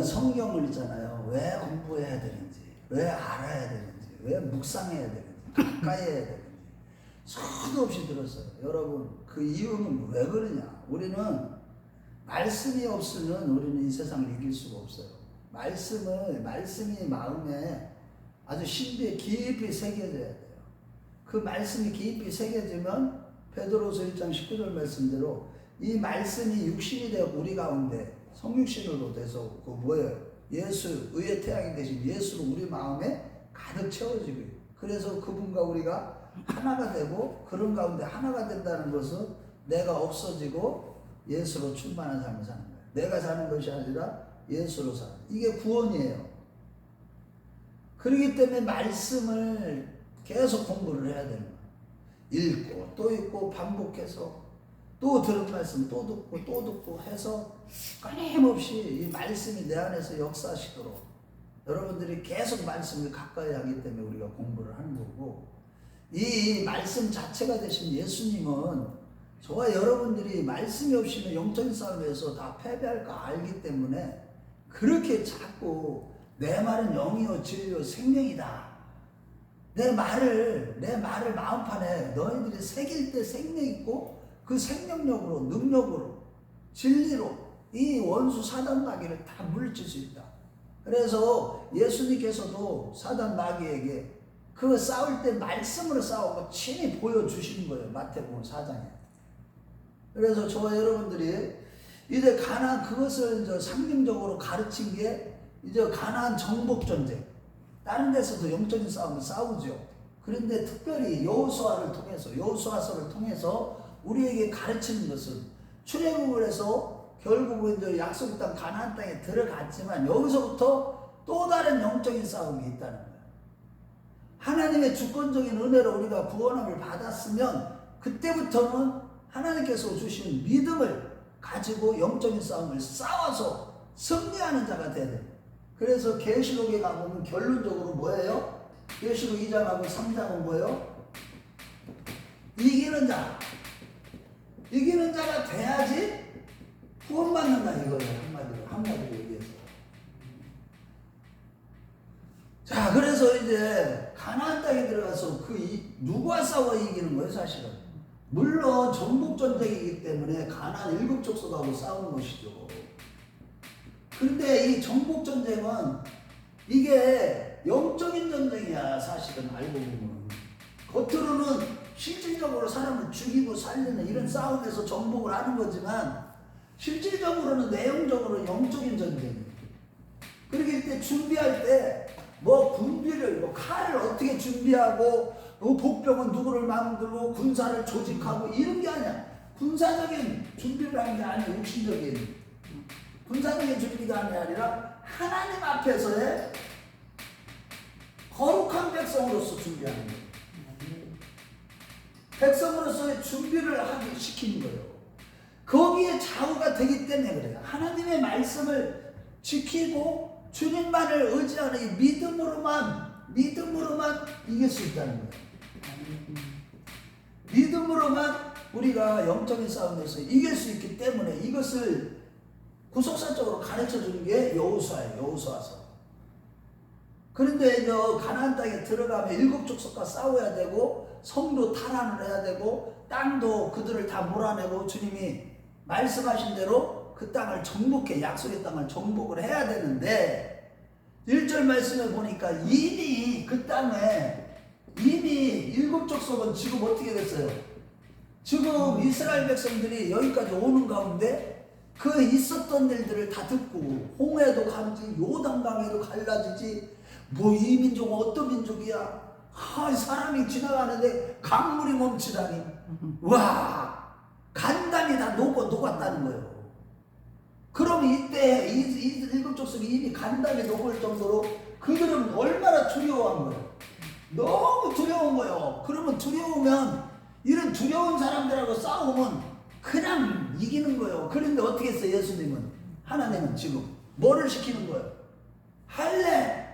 성경을 있잖아요. 왜 공부해야 되는지, 왜 알아야 되는지, 왜 묵상해야 되는지, 가까이 해야 되는지 수도 없이 들었어요. 여러분, 그 이유는 왜 그러냐? 우리는 말씀이 없으면 우리는 이 세상을 이길 수가 없어요. 말씀이 마음에 아주 신비에 깊이 새겨져야 돼요. 그 말씀이 깊이 새겨지면 베드로서 1장 19절 말씀대로 이 말씀이 육신이 되어 우리 가운데 성육신으로 돼서 그 뭐예요? 예수, 의의 태양이 되신 예수로 우리 마음에 가득 채워지고, 그래서 그분과 우리가 하나가 되고, 그런 가운데 하나가 된다는 것은 내가 없어지고 예수로 충만한 삶을 사는 거예요. 내가 사는 것이 아니라 예수로 사는, 이게 구원이에요. 그렇기 때문에 말씀을 계속 공부를 해야 되는 거예요. 읽고 또 읽고 반복해서 또 들은 말씀 또 듣고 또 듣고 해서 끊임없이 이 말씀이 내 안에서 역사하시도록 여러분들이 계속 말씀을 가까이 하기 때문에 우리가 공부를 하는 거고, 이 말씀 자체가 되신 예수님은 저와 여러분들이 말씀이 없이는 영적인 싸움에서 다 패배할 거 알기 때문에 그렇게 자꾸 내 말은 영이요 진리요 생명이다, 내 말을 마음판에 너희들이 새길 때 생명 있고 그 생명력으로, 능력으로, 진리로 이 원수 사단 마귀를 다 물리칠 수 있다. 그래서 예수님께서도 사단 마귀에게 그 싸울 때 말씀으로 싸우고 친히 보여주시는 거예요. 마태복음 4장에. 그래서 저와 여러분들이 이제 가나안, 그것을 이제 상징적으로 가르친 게 이제 가나안 정복전쟁. 다른 데서도 영적인 싸움을 싸우죠. 그런데 특별히 여호수아서를 통해서 우리에게 가르치는 것은, 출애굽을 해서 결국은 이제 약속의 땅 가나안 땅에 들어갔지만 여기서부터 또 다른 영적인 싸움이 있다는 거예요. 하나님의 주권적인 은혜로 우리가 구원함을 받았으면 그때부터는 하나님께서 주신 믿음을 가지고 영적인 싸움을 싸워서 승리하는 자가 돼야 돼요. 그래서 계시록에 가보면 결론적으로 뭐예요? 계시록 2장하고 3장은 뭐예요? 이기는 자가 돼야지 구원받는다 이거예요. 한마디로 얘기해서. 자, 그래서 이제 가나안 땅에 들어가서 누구와 싸워 이기는 거예요, 사실은. 물론 정복전쟁이기 때문에 가나안 7족속하고 싸우는 것이죠. 그런데 이 정복전쟁은 이게 영적인 전쟁이야, 사실은 알고 보면. 겉으로는 실질적으로 사람을 죽이고 살리는 이런 싸움에서 정복을 하는 거지만 실질적으로는 내용적으로 영적인 전쟁이에요. 그렇기 때문에 준비할 때 군비를, 칼을 어떻게 준비하고, 복병은 누구를 만들고, 군사를 조직하고, 이런 게 아니야. 군사적인 준비를 하는 게 아니야. 육신적인 군사적인 준비가 아니라 하나님 앞에서의 거룩한 백성으로서 준비하는 거예요. 백성으로서의 준비를 하게 시키는 거예요. 거기에 좌우가 되기 때문에 그래요. 하나님의 말씀을 지키고 주님만을 의지하는 이 믿음으로만 이길 수 있다는 거예요. 믿음으로만 우리가 영적인 싸움에서 이길 수 있기 때문에 이것을 구속사적으로 가르쳐 주는 게 여호수아예요. 여호수아서. 그런데 이제 가나안 땅에 들어가면 7족속과 싸워야 되고, 성도 탈환을 해야 되고, 땅도 그들을 다 몰아내고, 주님이 말씀하신 대로 그 땅을 정복해, 약속의 땅을 정복을 해야 되는데, 1절 말씀에 보니까 이미 그 땅에 이미 7족속은 지금 어떻게 됐어요? 지금 이스라엘 백성들이 여기까지 오는 가운데 그 있었던 일들을 다 듣고, 홍해도 가지, 요단강에도 갈라지지, 이 민족은 어떤 민족이야? 사람이 지나가는데 강물이 멈추다니. 와, 간담이 다 녹았다는 거예요. 그럼 이때 이 7족속이 이미 간담이 녹을 정도로 그들은 얼마나 두려워한 거예요. 너무 두려운 거예요. 그러면 두려우면, 이런 두려운 사람들하고 싸우면 그냥 이기는 거예요. 그런데 어떻게 했어요? 예수님은, 하나님은 지금 뭐를 시키는 거예요? 할례를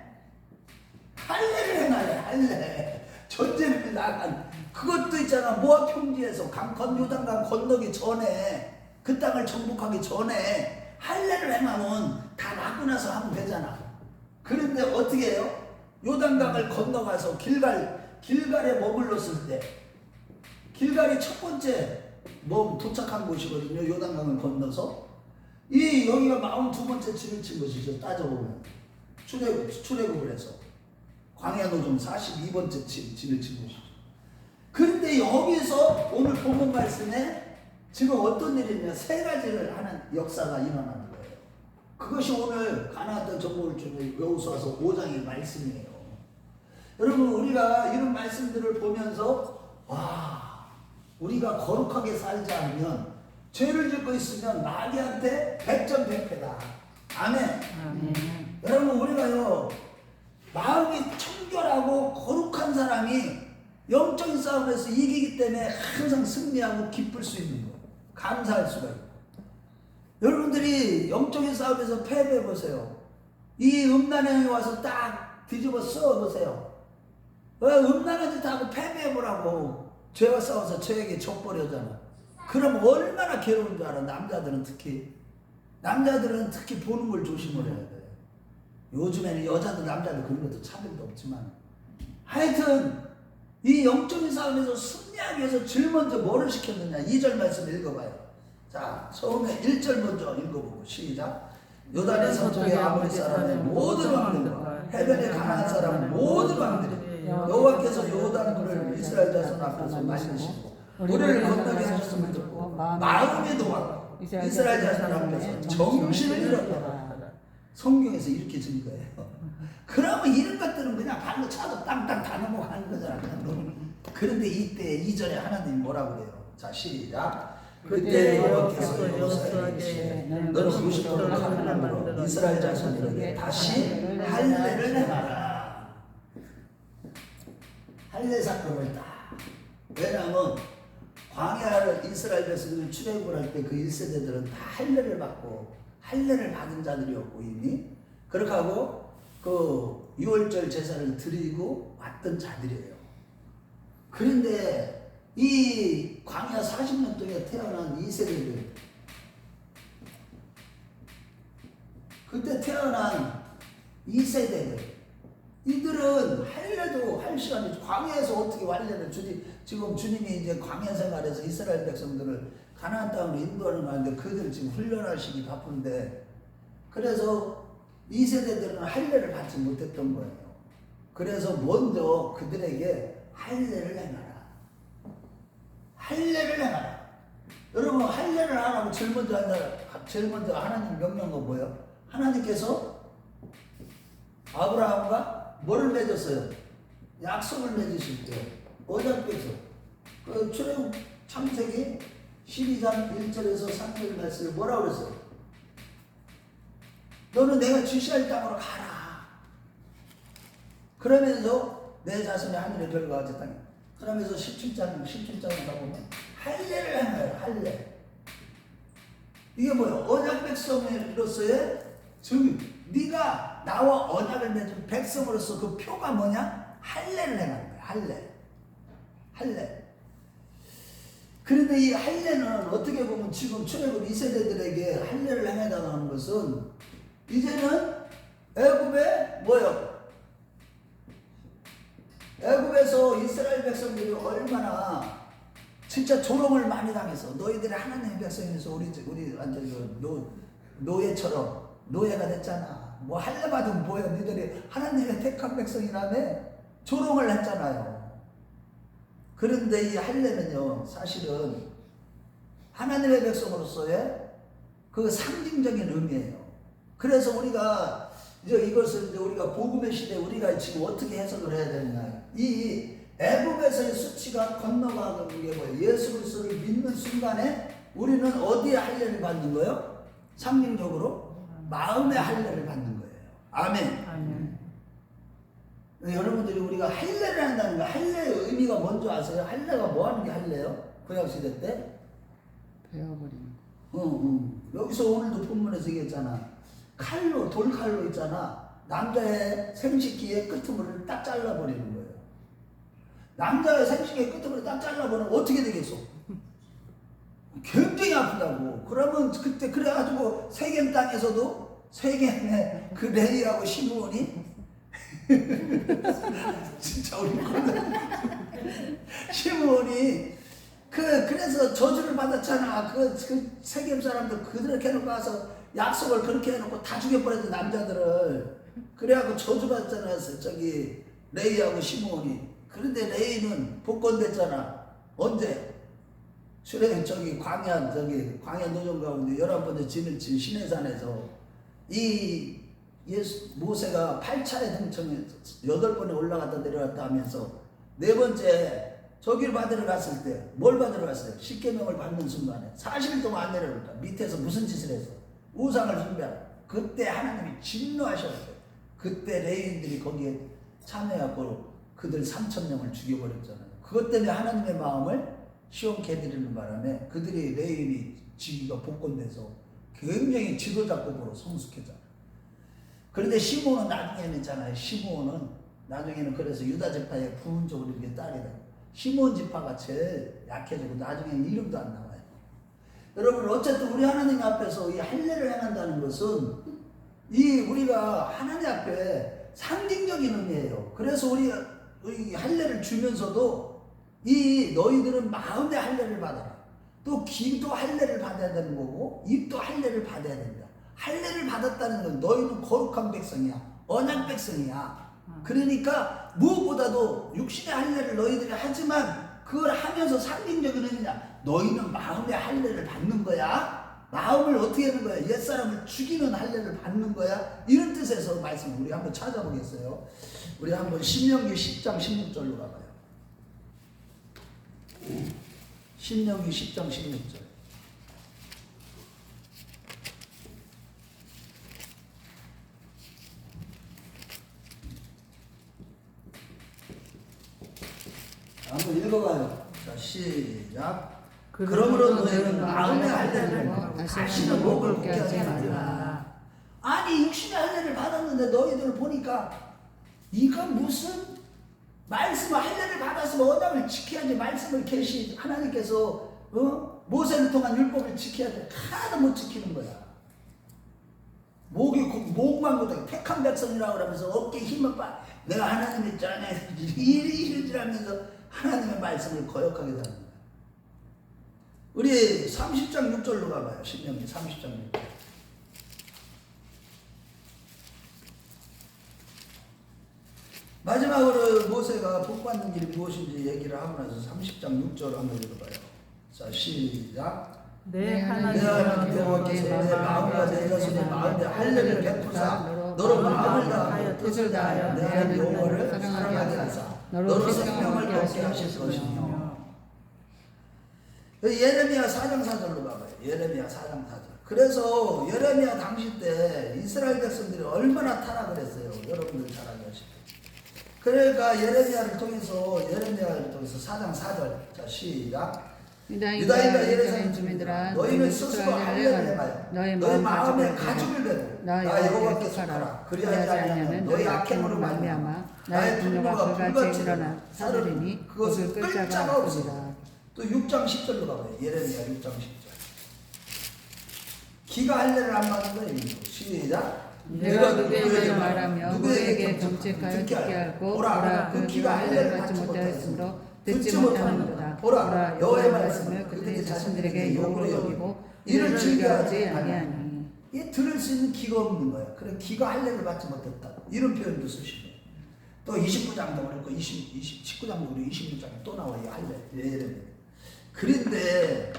행하래. 할례. 전쟁을 나간 그것도 있잖아. 모압 평지에서 요단강 건너기 전에, 그 땅을 정복하기 전에 할례를 행하면 다 나고 나서 하면 되잖아. 그런데 어떻게 해요? 요단강을 건너가서 길갈에 머물렀을 때, 길갈이 첫 번째 도착한 곳이거든요. 요단강을 건너서 여기가 42번째 집을 친 것이죠. 따져보면 출애굽을 해서 광야 노정 42번째 집을 친 것이죠. 그런데 여기서 오늘 본문 말씀에 지금 어떤 일이냐, 세 가지를 하는 역사가 일어나는 거예요. 그것이 오늘 가나안 땅 정복을 주는 여호수아서 5장의 말씀이에요. 여러분, 우리가 이런 말씀들을 보면서 우리가 거룩하게 살지 않으면, 죄를 짓고 있으면 마귀한테 백전백패다. 아멘. 여러분, 우리가요, 마음이 청결하고 거룩한 사람이 영적인 싸움에서 이기기 때문에 항상 승리하고 기쁠 수 있는 거예요. 감사할 수가 있고. 여러분들이 영적인 싸움에서 패배해 보세요. 이 음란형이 와서 딱 뒤집어 써 보세요. 음란한 짓 하고 패배해 보라고. 죄와 싸워서 죄에게 져버려잖아. 그럼 얼마나 괴로운 줄 알아. 남자들은 특히 보는 걸 조심을 해야 돼. 요즘에는 여자도 남자도 그런 것도 차별도 없지만, 하여튼 이 영적인 싸움에서 승리하기 위해서 제일 먼저 뭐를 시켰느냐. 2절 말씀 읽어봐요. 자, 처음에 1절 먼저 읽어보고 시작. 요단의 서쪽의 아모리 사람의 모든 왕들과 해변의 가나안 사람 모든 왕들이 여호와께서 요단을 이스라엘 자손 앞에서 말리시고 우리를 건너게 하셨음을 듣고 마음이 동하고 이스라엘 자손 앞에서 정신을 잃었다. 성경에서 이렇게 준 거예요. 그러면 이런 것들은 그냥 발로 차도 땅땅 다 넘어가는 거잖아. 그런데 이때 2절에 하나님이 뭐라고 그래요? 자, 시작. 그때 여호와께서 여호수아에게 너는 90도로 하나님으로 이스라엘 자손들에게 다시 할례를 행하라. 할례 사건을 딱. 왜냐하면 광야를 이스라엘 백성들이 출애굽을 할 때 그 1세대들은 다 할례를 받고 할례를 받은 자들이었고 이미 그렇게 하고 그 6월절 제사를 드리고 왔던 자들이에요. 그런데 이 광야 40년 동안 태어난 2세대들, 그때 태어난 2세대들, 이들은 할례도 할 시간이, 광야에서 어떻게 할례를 지금 주님이 이제 광야 생활에서 이스라엘 백성들을 가나안 땅으로 인도하는 건데 그들 지금 훈련하시기 바쁜데, 그래서 2세대들은 할례를 받지 못했던 거예요. 그래서 먼저 그들에게 할례를 행하라. 할례를 행하라. 여러분, 할례를 하라고 제일 먼저 하나님 명령한 건 뭐예요? 하나님께서 아브라함과 뭐를 맺었어요? 약속을 맺으실 때 어디서 그 출애굽 창세기 12장 1절에서 3절 말씀을 뭐라고 그랬어요? 너는 내가 지시할 땅으로 가라. 그러면서 내 자손의 하늘의 별과 같이 땅에. 그러면서 17장에 가보면 할례를 행해요. 할례. 이게 뭐예요? 언약 백성으로서의 증인. 네가 나와 언약을 맺은 백성으로서 그 표가 뭐냐? 할례를 행하는 거야. 할례. 그런데 이 할례는 어떻게 보면 지금 출애굽 2세대들에게 할례를 행해달라는 것은 이제는 애굽에 뭐예요? 애굽에서 이스라엘 백성들이 얼마나 진짜 조롱을 많이 당해서 너희들이 하나님의 백성에서 우리 완전 노예처럼 노예가 됐잖아. 뭐 할례 받으면 뭐야? 너희들이 하나님의 택한 백성이라며 조롱을 했잖아요. 그런데 이 할례는요, 사실은 하나님의 백성으로서의 그 상징적인 의미예요. 그래서 우리가 이것을 우리가 복음의 시대에 우리가 지금 어떻게 해석을 해야 되느냐. 이 애굽에서의 수치가 건너가는 게 뭐예요? 예수 그리스도를 믿는 순간에 우리는 어디에 할례를 받는 거예요? 상징적으로 마음의 할례를 받는 거예요. 아멘. 여러분들이 우리가 할례를 한다는 거, 할례의 의미가 뭔지 아세요? 할례가 뭐 하는 게 할례요? 구약시대 때? 베어버리는 거. 여기서 오늘도 본문에서 얘기했잖아. 돌칼로 있잖아. 남자의 생식기의 끄트머리를 딱 잘라버리는 거예요. 남자의 생식기의 끄트머리를 딱 잘라버리면 어떻게 되겠어? 굉장히 굉장히 아프다고. 그러면 그때 그래가지고 세겜 땅에서도 세겜의 그 레위하고 시므온이 진짜 우리 시므온이 그래서 저주를 받았잖아. 그 세겜 사람들 그렇게 해놓고 와서 약속을 그렇게 해놓고 다 죽여버렸어 남자들을. 그래갖고 저주 받았잖아. 저기 레위하고 시므온이. 그런데 레위는 복권됐잖아. 언제? 저기 광야 노정 가운데 11번째 진을 친 시내산에서 이 모세가 8차례 등청해 8번에 올라갔다 내려갔다 하면서 4번째 저기를 받으러 갔을 때 뭘 받으러 갔어요? 십계명을 받는 순간에 40일 동안 안 내려올까? 밑에서 무슨 짓을 했어? 우상을 숭배하라. 그때 하나님이 진노하셨어요. 그때 레위인들이 거기에 참여하고 그들 3,000명을 죽여버렸잖아요. 그것 때문에 하나님의 마음을 시온케 해드리는 바람에 그들이 레위인이 지위가 복권돼서 굉장히 지도자급으로 성숙했잖아요. 그런데 시므온은 나중에는 있잖아요. 시므온은 나중에는 그래서 유다 지파의 부분적으로 이렇게 딸이 돼요. 시므온 지파가 제일 약해지고 나중에는 이름도 안 나와요. 여러분 어쨌든 우리 하나님 앞에서 이 할례를 행한다는 것은 이 우리가 하나님 앞에 상징적인 의미예요. 그래서 우리 할례를 주면서도 이 너희들은 마음의 할례를 받아라. 또 귀도 할례를 받아야 되는 거고 입도 할례를 받아야 된다. 할례를 받았다는 건 너희는 거룩한 백성이야. 언약 백성이야. 그러니까 무엇보다도 육신의 할례를 너희들이 하지만 그걸 하면서 상징적인 의미냐. 너희는 마음의 할례를 받는 거야. 마음을 어떻게 하는 거야? 옛사람을 죽이는 할례를 받는 거야. 이런 뜻에서 말씀을 우리 한번 찾아보겠어요. 우리 한번 신명기 10장 16절로 가봐요. 신명기 10장 16절. 한번 읽어봐요. 자, 시작. 그러므로 너희는 마음의 할례를 다시는 목을 곱게 하지 말라. 아니 육신의 할례를 받았는데 너희들 보니까 이건 무슨 말씀 할례를 받았으면 언약을 지켜야지. 말씀을 계시 하나님께서 모세를 통한 율법을 지켜야 돼. 하나도 못 지키는 거야. 목만 고다 택한 백성이라고 그러면서 어깨에 힘을 빠. 내가 하나님의 짠에 이러지라면서 하나님의 말씀을 거역하게 되는 거야. 우리 30장 6절로 가봐요. 신명기 30장 6절. 마지막으로 모세가 복받는 일이 무엇인지 얘기를 하고 나서 30장 6절 한번 읽어봐요. 자, 시작. 내 하나님 하나님 여호와께서 내 마음과 내 자손의 마음에 할례를 베푸사 너로 마음을 다하여 뜻을 다하여 내 하나님 여호와를 사랑하게 하사 너로 생명을 얻게 하실 것이며. 예레미야 4장 4절로 가봐요. 예레미야 4장 4절. 그래서 예레미야 당시 때 이스라엘 백성들이 얼마나 타락을 했어요. 여러분들 잘 아시죠. 그러니까 예레미야를 통해서 4장 4절. 자, 시작. 유다인과 예루살렘 주민들아 너희는 스스로 할례를 해봐요. 너희 마음에 가죽을 베고 나 여호와께 속하라. 그리하지 않으면 너희 악행으로 말미암아 나의 분노가 불같이 일어나 사르리니 그것을 끌 자가 없으리라. 또 6장 10절로 가봐요. 예레미야 6장 10절. 기가 할례를 안 받는 거예요. 시작. 내가 누구에게 말하며 누구에게 정책하여 듣게 하고 보라 그 기가 할례를 받지 못하였으므로 듣지 못하는도다. 보라 여호와의 말씀을 그들이 자신들에게 욕으로 여기고 이를 즐겨하지 아니하니. 이 들을 수 있는 기가 없는 거야. 그래 기가 할례를 받지 못했다. 이런 표현도 쓰시고 또 29장도 그렇고 19장도 그리고 26장에 또 나와요. 할례. 그런데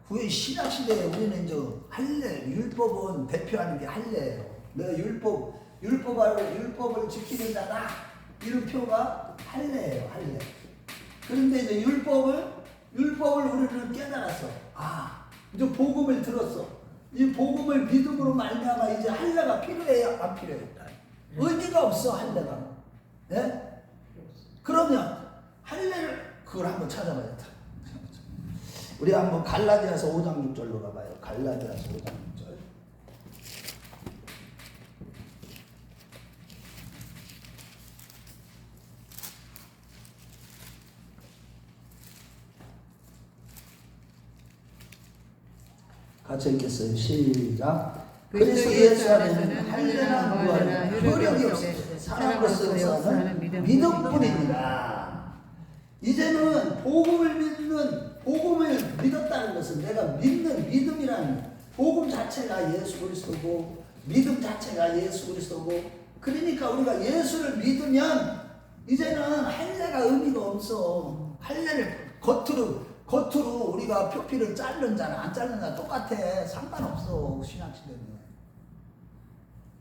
후에 신약 시대에 우리는 이제 할례 율법은 대표하는 게 할례예요. 내가 율법을 지키는 자다. 이런 표가 할례예요. 할례. 그런데 이제 율법을 우리는 깨달았어. 이제 복음을 들었어. 이 복음을 믿음으로 말미암아 이제 할례가 필요해요? 안 필요해요? 의미가 없어 할례가. 예? 그러면 할례를 그걸 한번 찾아봐야 돼. 우리 한번 갈라디아서 5장 6절로 가봐요. 갈라디아서 5장 6절. 같이 읽겠어요. 시작. 그리스도 예수 안에서는 할례나 무할례나 효력이 없으되 사람으로서 역사하는 믿음뿐입니다. 이제는 복음을 믿었다는 것은 내가 믿는 믿음이라는 복음 자체가 예수 그리스도고 믿음 자체가 예수 그리스도고 그러니까 우리가 예수를 믿으면 이제는 할례가 의미가 없어. 할례를 겉으로 우리가 표피를 자른 자는 안 자른 자 똑같아. 상관없어. 신약시대는.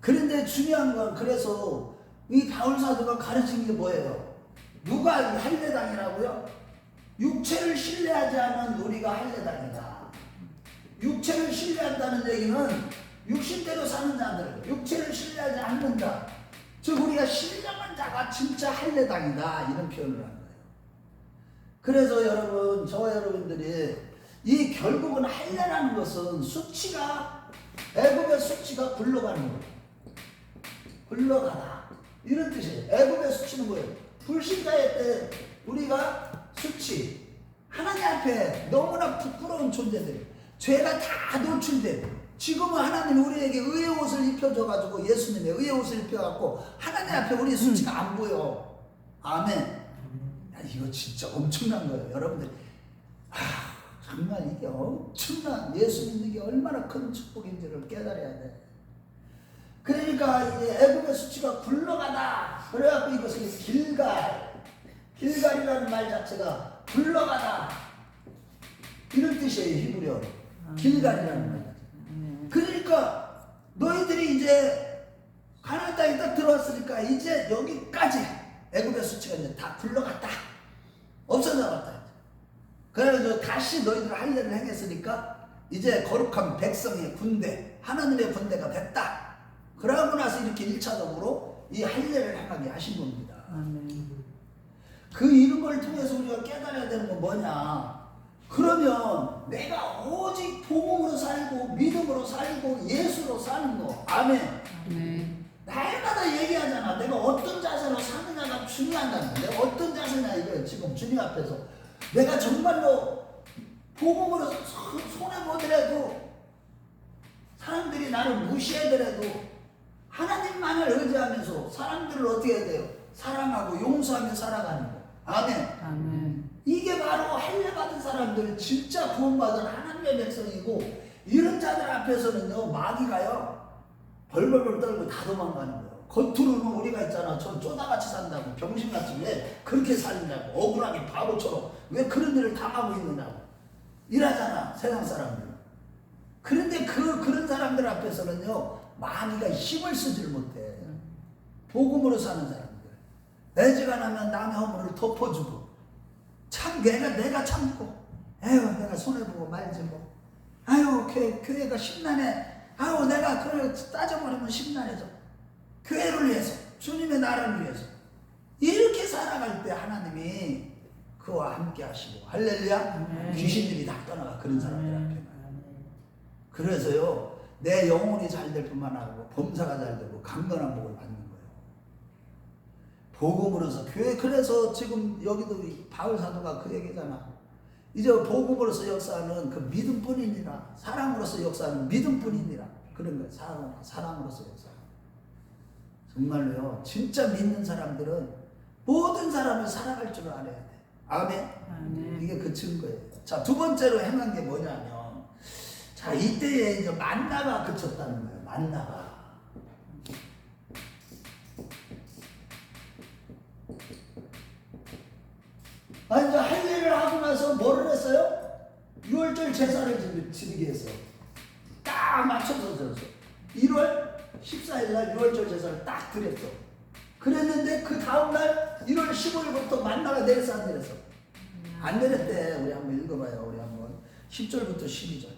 그런데 중요한 건 그래서 이 바울사도가 가르친 게 뭐예요? 누가 할례당이라고요? 육체를 신뢰하지 않은 우리가 할례당이다. 육체를 신뢰한다는 얘기는 육신대로 사는 자들, 육체를 신뢰하지 않는 자, 즉 우리가 신령한 자가 진짜 할례당이다 이런 표현을 하는 거예요. 그래서 여러분, 저와 여러분들이 이 결국은 할례라는 것은 수치가 애굽의 수치가 굴러가는 거예요. 굴러가다 이런 뜻이에요. 애굽의 수치는 뭐예요? 불신자의 때 우리가 수치, 하나님 앞에 너무나 부끄러운 존재들, 죄가 다 노출된. 지금은 하나님이 우리에게 의의 옷을 입혀줘가지고 예수님의 의의 옷을 입혀갖고 하나님 앞에 우리 수치가 안 보여. 아멘. 야, 이거 진짜 엄청난 거예요. 여러분들 정말 이게 엄청난 예수 믿는 게 얼마나 큰 축복인지를 깨달아야 돼. 그러니까 이제 애굽의 수치가 굴러가다. 그래갖고 이것을 길갈이라는 말 자체가 굴러가다 이런 뜻이에요. 히브리어 길갈이라는 말. 그러니까 너희들이 이제 가나안 땅에 딱 들어왔으니까 이제 여기까지 애굽의 수치가 이제 다 굴러갔다. 없어져갔다. 그래서 다시 너희들 할례를 행했으니까 이제 거룩한 백성의 군대, 하나님의 군대가 됐다. 그러고 나서 이렇게 1차적으로 이 할례를 행하게 하신 겁니다. 아멘. 그 이런 걸 통해서 우리가 깨달아야 되는 건 뭐냐? 그러면 내가 오직 복음으로 살고 믿음으로 살고 예수로 사는 거. 아멘. 아멘. 날마다 얘기하잖아. 내가 어떤 자세로 사느냐가 중요하다는 거야. 내가 어떤 자세냐 이거예요. 지금 주님 앞에서 내가 정말로 복음으로 손해보더라도 사람들이 나를 무시하더라도 하나님만을 의지하면서 사람들을 어떻게 해야 돼요? 사랑하고 용서하며 살아가는 거. 아멘. 아멘. 이게 바로 할례 받은 사람들, 진짜 구원받은 하나님의 백성이고, 이런 자들 앞에서는요 마귀가요 벌벌벌 떨고 다 도망가는 거예요. 겉으로는 우리가 있잖아, 전 쪼다같이 산다고, 병신같이 왜 그렇게 살느냐고, 억울하게 바보처럼 왜 그런 일을 당하고 있느냐고 이러잖아 세상 사람들. 그런데 그런 사람들 앞에서는요 마귀가 힘을 쓰질 못해. 복음으로 사는 사람들, 애지가 나면 남의 허물을 덮어주고, 참 내가 참고, 에휴 내가 손해보고 말지 뭐, 아유 교회가 심란해, 아유 내가 그걸 따져버리면 심란해져. 교회를 위해서, 주님의 나라를 위해서 이렇게 살아갈 때 하나님이 그와 함께 하시고, 할렐루야. 귀신들이 다 떠나가 그런 사람들 앞에만. 그래서요 내 영혼이 잘 될 뿐만 아니라 범사가 잘 되고 강건한 복을 받는 거예요. 복음으로서 교회. 그래서 지금 여기도 바울 사도가 그 얘기잖아. 이제 복음으로서 역사하는 그 믿음뿐이니라, 사랑으로서 역사하는 믿음뿐이니라, 그런 거예요. 사랑으로서 역사하는. 정말로요 진짜 믿는 사람들은 모든 사람을 사랑할 줄 알아야 돼. 아멘. 아멘. 이게 그 증거예요. 자, 두 번째로 행한 게 뭐냐면, 자, 이때에 이제 만나가 그쳤다는 거예요. 만나가. 이제 할례를 하고 나서 뭐를 했어요? 유월절 제사를 지르게 했어. 딱 맞춰서 졌어. 1월 14일 날 유월절 제사를 딱 드렸어. 그랬는데 그 다음날 1월 15일부터 만나가 내렸어, 안 내렸어? 안 내렸대. 우리 한번 읽어봐요. 우리 한번 10절부터 12절.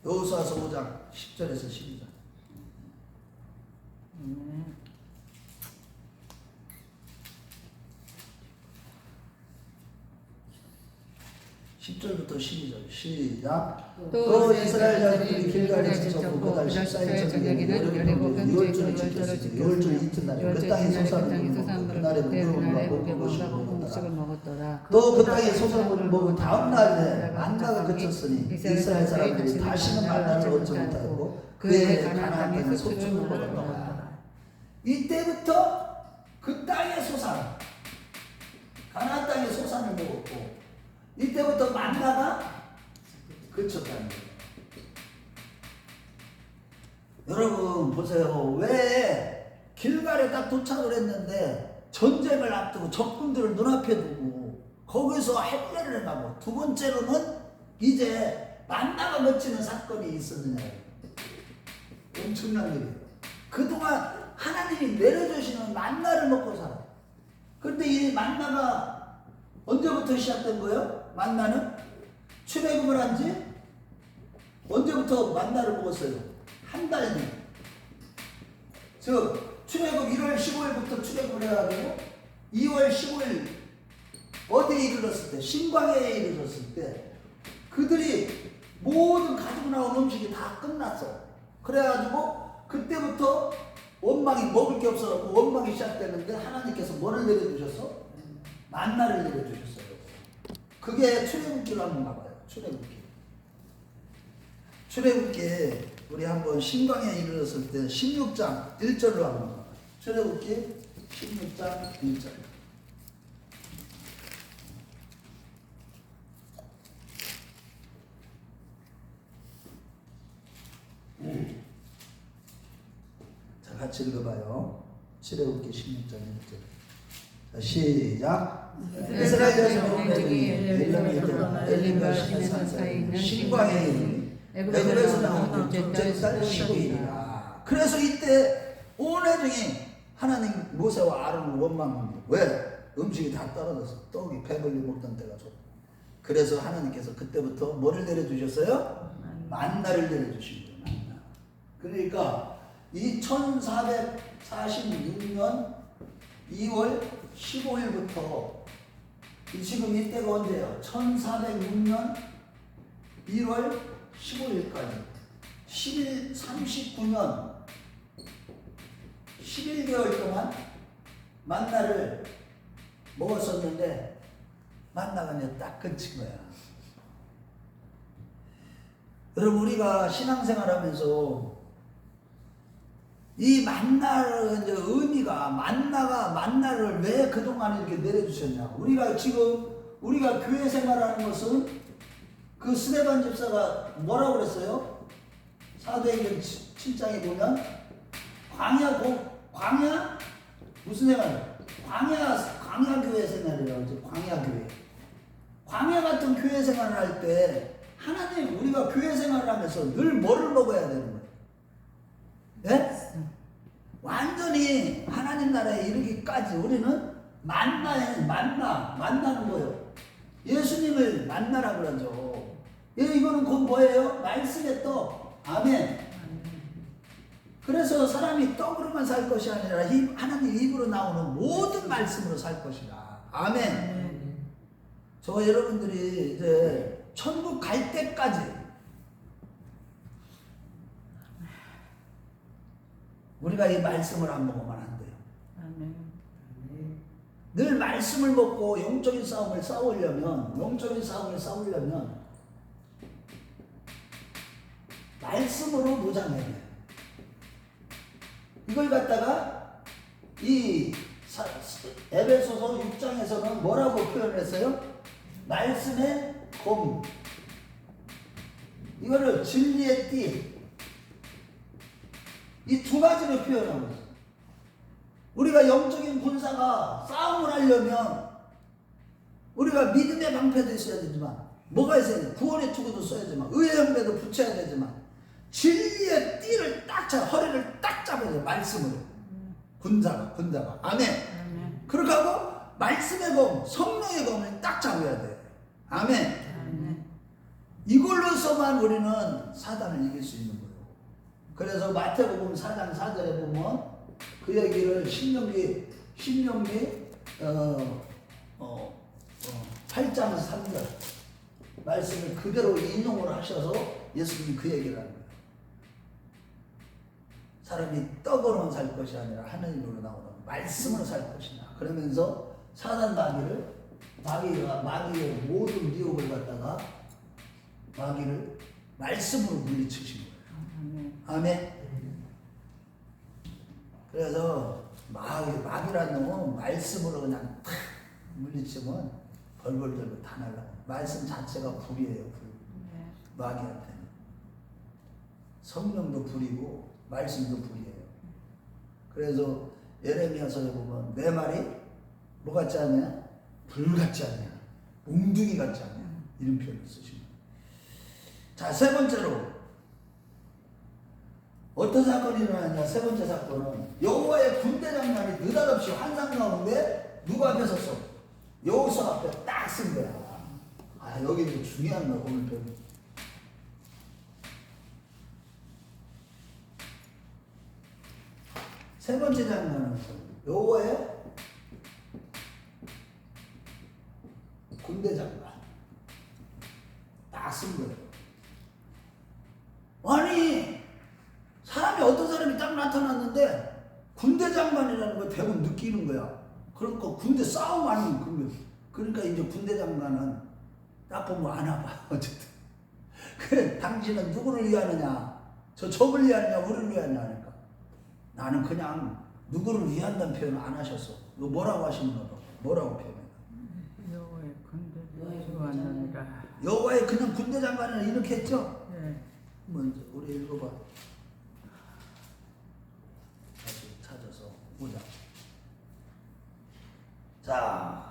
여호수아서 5장 10절에서 12절. 10절부터 12절 시작. 또 이스라엘 자손들이 길갈에 지쳤고 그달 14일 저녁에는 여리고 근처에 그 열절을 지켰으며 열절 이튿날에 그 땅에 소산물을 먹되 그날에 고기와 음식을 먹었더라. 또 그 땅에 소산물을 먹은 다음 날에 만나가 그쳤으니 이스라엘 사람들이 다시는 만나를 얻지 못하고 그의 가나안 땅에 소출을 먹었더라. 이때부터 그 땅의 소산, 가나안 땅의 소산을 먹었고 이때부터 만나가 그쳤다는 거예요. 여러분 보세요. 왜 길갈에 딱 도착을 했는데 전쟁을 앞두고 적군들을 눈앞에 두고 거기서 할례를 행하고 두 번째로는 이제 만나가 맺히는 사건이 있었느냐. 엄청난 일이에요. 그동안 하나님이 내려주시는 만나를 먹고 살아요. 그런데 이 만나가 언제부터 시작된 거예요? 만나는 출애굽을 한 지 언제부터 만나를 먹었어요? 한 달 뒤. 즉 출애굽 1월 15일부터 출애굽을 해가지고 2월 15일 어디에 이르렀을 때? 신광야에 이르렀을 때 그들이 모든 가지고 나온 음식이 다 끝났어. 그래가지고 그때부터 원망이 먹을 게 없어서 원망이 시작되는데 하나님께서 뭐를 내려주셨어? 만나를 내려주셨어요. 그게 출애굽기로 한번 가봐요. 출애굽기 우리 한번 신광야에 이르렀을 때 16장 1절로 한번 가봐요. 출애굽기 16장 1절. 자, 같이 읽어봐요. 출애굽기 16장 1절. 시작. 이스라엘 자손이 엘림과 시내산 사이에 있는 신광야에 이르니 애굽에서 나온 둘째 달 15일이라. 그래서 이때 온 회중이 하나님 모세와 아론을 원망합니다. 왜? 음식이 다 떨어져서 떡이 배불리 먹던 때가 좋고. 그래서 하나님께서 그때부터 뭐를 내려주셨어요? 만나를 내려주신 거예요. 만나. 그러니까 이 1446년 2월 15일부터 지금 이때가 언제예요? 1406년 1월 15일까지 39년 11개월 동안 만나를 먹었었는데 만나가 이제 딱 끊친 거야. 여러분 우리가 신앙생활하면서 이 만나의 이제 의미가 만나를 왜 그동안 이렇게 내려주셨냐. 우리가 지금 우리가 교회 생활하는 것은 그 스데반 집사가 뭐라고 그랬어요? 사도행전 7장에 보면 광야 무슨 생활? 광야 교회 생활이라고 하죠. 광야 같은 교회 생활을 할 때 하나님 우리가 교회 생활을 하면서 늘 뭐를 먹어야 되는 거예요? 네? 완전히 하나님 나라에 이르기까지 우리는 만나는 거예요. 예수님을 만나라고 그러죠. 이거는 곧 뭐예요? 말씀의 떡. 아멘. 그래서 사람이 떡으로만 살 것이 아니라 하나님 입으로 나오는 모든 말씀으로 살 것이다. 아멘. 저 여러분들이 이제 천국 갈 때까지 우리가 이 말씀을 안 먹으면 안 돼요. 아멘. 늘 말씀을 먹고 영적인 싸움을 싸우려면 말씀으로 무장해야 돼요. 이걸 갖다가 이 에베소서 6장에서는 뭐라고 표현했어요? 말씀의 검. 이거를 진리의 띠. 이 두 가지로 표현하고 있어요. 우리가 영적인 군사가 싸움을 하려면 우리가 믿음의 방패도 있어야 되지만 뭐가 있어야 돼? 구원의 투구도 써야지만 의의 helmet도 붙여야 되지만 진리의 띠를 딱 잡아 허리를 딱 잡아야 돼. 말씀으로 군자가 아멘. 그렇게 하고 말씀의 검 성령의 검을 딱 잡아야 돼. 아멘. 이걸로서만 우리는 사단을 이길 수 있는 거예요. 그래서 마태복음 4장 4절에 보면 그 얘기를 신명기 8장 3절 말씀을 그대로 인용을 하셔서 예수님이 그 얘기를 하는 거예요. 사람이 떡으로만 살 것이 아니라 하느님으로 나오는 말씀으로 살 것이냐. 그러면서 사단 마귀의 모든 미혹을 갖다가 마귀를 말씀으로 물리치신 거예요. 아멘. 그래서 마귀라는 놈은 말씀으로 그냥 탁 물리치면 벌벌 떨고 다 날라가. 말씀 자체가 불이에요. 불. 마귀한테는 성령도 불이고 말씀도 불이에요. 그래서 예레미야서에 보면 내 말이 뭐 같지 않냐? 불 같지 않냐? 몽둥이 같지 않냐? 이런 표현을 쓰십니다. 자, 세 번째로 어떤 사건이 일어나냐? 세 번째 사건은 여호와의 군대 장관이 느닷없이 환상 가운데 누구 앞에 섰어? 여호수아 앞에 딱 쓴 거야. 아, 여기는 중요한 거 오늘 배우는. 세 번째 장면은 여호와의 군대 장관 딱 쓴 거예요. 아니 사람이 어떤 사람이 딱 나타났는데 군대 장관이라는 걸 대부분 느끼는 거야. 그러니까 군대 싸움 아니면 그러니까 이제 군대 장관은 딱 보면 아나 봐. 어쨌든 그래 당신은 누구를 위하느냐? 저 적을 위하느냐? 우리를 위하느냐 하니까 나는 그냥 누구를 위한다는 표현을 안 하셨어. 너 뭐라고 하시는 거야? 뭐라고 표현해? 여호와의 군대를 주었느니라. 여호와의 그냥 군대 장관을 이렇게 했죠? 네. 먼저 우리 읽어봐. 다시 찾아서 보자. 자,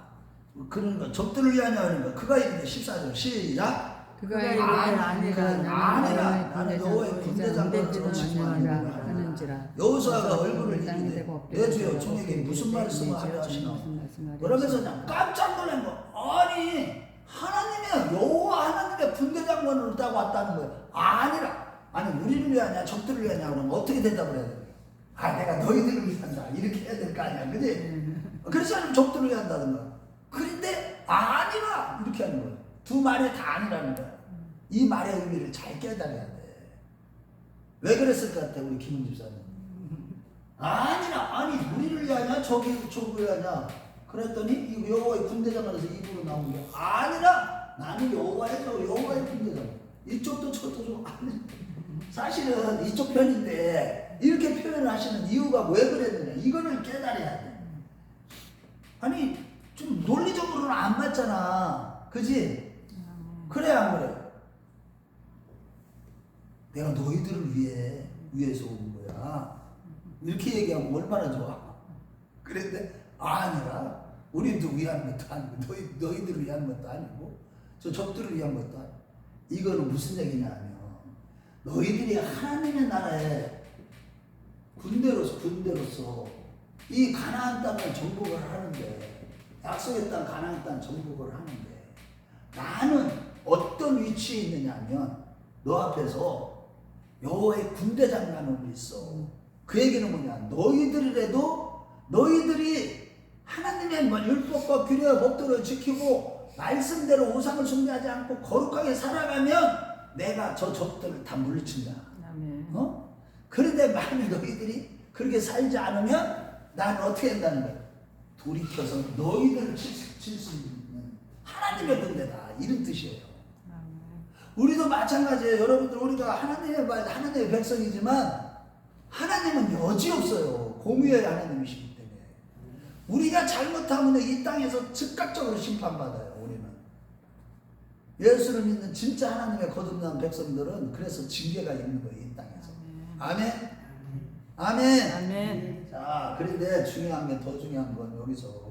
그러니까 적들을 위하냐 하니까 그가 이르되 14절 시작. 그가 이르되 아니라 나는 여호와의 군대 장관을 전하니라 하는지라. 여호수아가 얼굴을 이르되 내 주여 종에게 무슨 말씀을 하려 하시나. 그러면서 그냥 깜짝 놀란 거. 아니 하나님의 여호와 하나님의 군대 장관으로 딱 왔다는 거예요. 아니라 아니 우리를 위하냐 적들을 위하냐 그러면 어떻게 대답을 해야 돼? 아 내가 너희들을 위한다 이렇게 해야 될 거 아니야, 그지? 그렇지 않으면 적들을 위한다든가. 그런데 아니라 이렇게 하는 거예요. 두 말이 다 아니라는 거야. 이 말의 의미를 잘 깨달아야 돼. 왜 그랬을 것 같아 우리 김은 집사님? 아니라 아니 우리를 위하냐 적을 위하냐 그랬더니 이 여호와의 군대장관에서 입으로 나온 게 아니라 나는 여호와의 군대장관. 이쪽도 저쪽도 좀 아니. 사실은 이쪽 편인데 이렇게 표현을 하시는 이유가 왜 그랬느냐 이거를 깨달아야 돼. 아니 좀 논리적으로는 안 맞잖아, 그지? 그래 안 그래? 내가 너희들을 위해서 온 거야. 이렇게 얘기하면 얼마나 좋아. 그런데 아니라 우리도 위한 것도 아니고 너희들을 위한 것도 아니고 저 적들을 위한 것도 아니고 이거는 무슨 얘기냐면 너희들이 하나님의 나라에 군대로서 이 가나안 땅을 정복을 하는데 약속의 땅 가나안 땅 정복을 하는데 나는 어떤 위치에 있느냐면 너 앞에서 여호와의 군대 장관으로 있어. 그 얘기는 뭐냐? 너희들이라도 너희들이 하나님의 율법과 규례와 법도를 지키고 말씀대로 우상을 숭배하지 않고 거룩하게 살아가면 내가 저 적들을 다 물리친다. 아멘. 그런데 만약 너희들이 그렇게 살지 않으면 나는 어떻게 한다는 거야? 돌이켜서 너희들을 칠 수 있는 하나님의 군대다. 이런 뜻이에요. 아멘. 우리도 마찬가지예요. 여러분들 우리가 하나님의 백성이지만 하나님은 여지없어요. 공의의 하나님이시기 때문에 우리가 잘못하면 이 땅에서 즉각적으로 심판받아요. 우리는 예수를 믿는 진짜 하나님의 거듭난 백성들은 그래서 징계가 있는 거예요. 이 땅에서. 아멘. 아멘. 아멘. 자, 그런데 중요한 게 더 중요한 건 여기서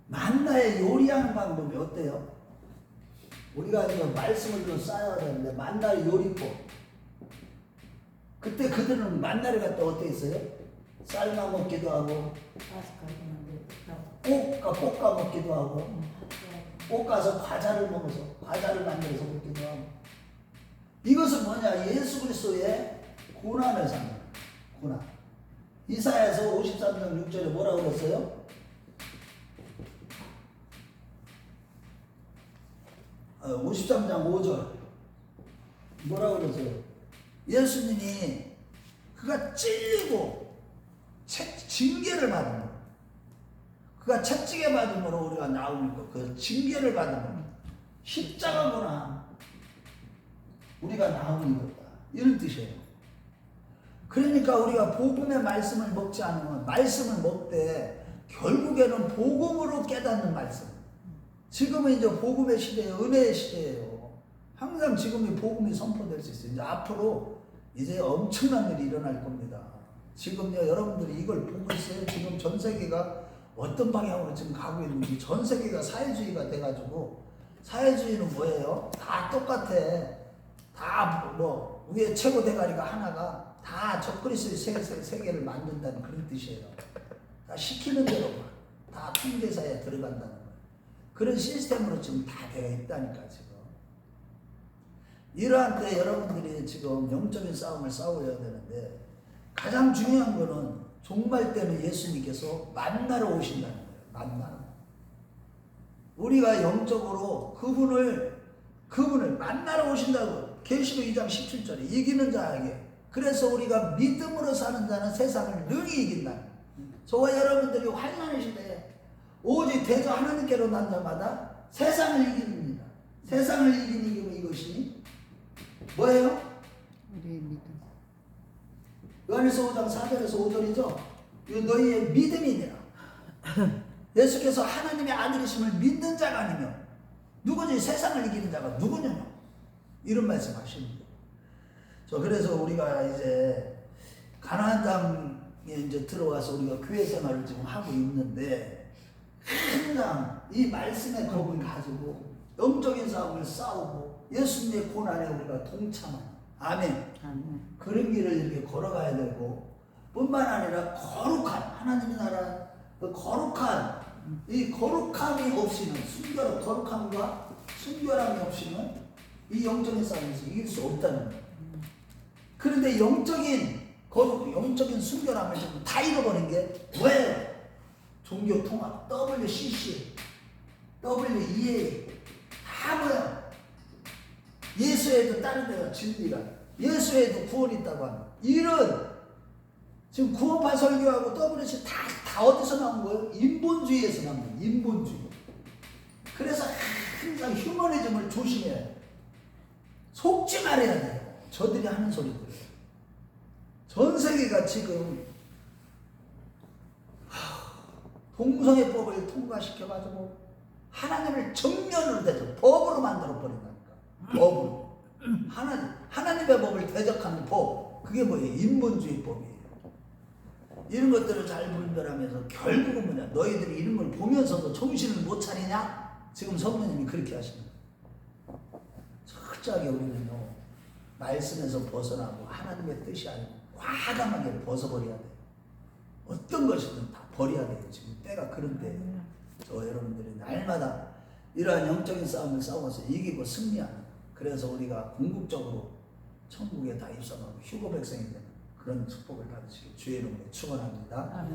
만나의 요리하는 방법이 어때요? 우리가 이거 말씀을 좀 쌓아야 되는데 만나의 요리법. 그때 그들은 만나를 갖다 어떻게 했어요? 삶아 먹기도 하고 볶아 먹기도 하고 볶아서 과자를 만들어서 먹기도 하고. 이것은 뭐냐? 예수 그리스도의 고난을 상징. 고난. 이사야서 53장 6절에 뭐라고 그랬어요? 53장 5절 뭐라고 그러세요? 예수님이 그가 찔리고 징계를 받은 거, 그가 채찍에 받음으로 우리가 나오니까 그 징계를 받음으로 십자가구나 우리가 나오는 거다 이런 뜻이에요. 그러니까 우리가 복음의 말씀을 먹지 않으면 말씀을 먹되 결국에는 복음으로 깨닫는 말씀. 지금은 이제 복음의 시대예요. 은혜의 시대예요. 항상 지금이 복음이 선포될 수 있어요. 이제 앞으로 이제 엄청난 일이 일어날 겁니다. 지금요 여러분들이 이걸 보고 있어요. 지금 전 세계가 어떤 방향으로 지금 가고 있는지. 전 세계가 사회주의가 돼가지고, 사회주의는 뭐예요? 다 똑같아. 다 뭐 위에 최고 대가리가 하나가 다 적그리스도의 세계를 만든다는 그런 뜻이에요. 다 시키는 대로만 다 통제사에 들어간다는 거예요. 그런 시스템으로 지금 다 되어 있다니까. 지금 이러한 때 여러분들이 지금 영적인 싸움을 싸워야 되는데, 가장 중요한 거는 종말 때는 예수님께서 만나러 오신다는 거예요. 만나러. 우리가 영적으로 그분을 만나러 오신다고. 계시록 2장 17절에 이기는 자에게, 그래서 우리가 믿음으로 사는 자는 세상을 능히 이긴다. 저와 여러분들이 환난의 시대에 오직 대저 하나님께로 난 자마다 세상을 이깁니다. 세상을 이기는 이것이 뭐예요? 우리의 믿음. 요한일서 5장 4절에서 5절이죠. 이 너희의 믿음이니라. 예수께서 하나님의 아들이심을 믿는 자가 아니면 누구지? 세상을 이기는 자가 누구냐? 이런 말씀 하십니다. 그래서 우리가 이제 가나안 땅에 이제 들어와서 우리가 교회 생활을 지금 하고 있는데, 항상 이 말씀의 겁을 가지고 영적인 싸움을 싸우고 예수님의 고난에 우리가 동참하는, 아멘. 그런 길을 이렇게 걸어가야 되고, 뿐만 아니라 거룩한 하나님의 나라, 그 거룩한 이 거룩함이 없이는, 거룩함과 순결함이 없이는 이 영적인 싸움에서 이길 수 없다는 거예요. 그런데 영적인 거룩, 영적인 순결함을 지금 다 잃어버린 게 뭐예요? 종교 통합, WCC, WEA, 다 뭐야? 예수에도 다른 데가 진리가, 예수에도 구원이 있다고 하는, 이런 지금 구원파 설교하고 WCC 다 어디서 나온 거예요? 인본주의에서 나온 거예요. 인본주의. 그래서 항상 휴머니즘을 조심해야 돼요. 속지 말아야 돼요. 저들이 하는 소리들. 전 세계가 지금 동성애법을 통과시켜가지고 하나님을 정면으로 대적, 법으로 만들어 버린다니까. 법으로. 하나님의 법을 대적하는 법. 그게 뭐예요? 인본주의 법이에요. 이런 것들을 잘 분별하면서 결국은 뭐냐? 너희들이 이런 걸 보면서도 정신을 못 차리냐? 지금 성령님이 그렇게 하십니다. 철저하게 우리는요, 말씀에서 벗어나고 하나님의 뜻이 아니고 과감하게 벗어버려야 돼요. 어떤 것이든 다 버려야 돼요. 지금 때가 그런 때예요. 저 여러분들이 날마다 이러한 영적인 싸움을 싸워서 이기고 승리하는, 그래서 우리가 궁극적으로 천국에 다 입성하고 휴거 백성이 되는 그런 축복을 받으시길 주의 이름으로 축원합니다.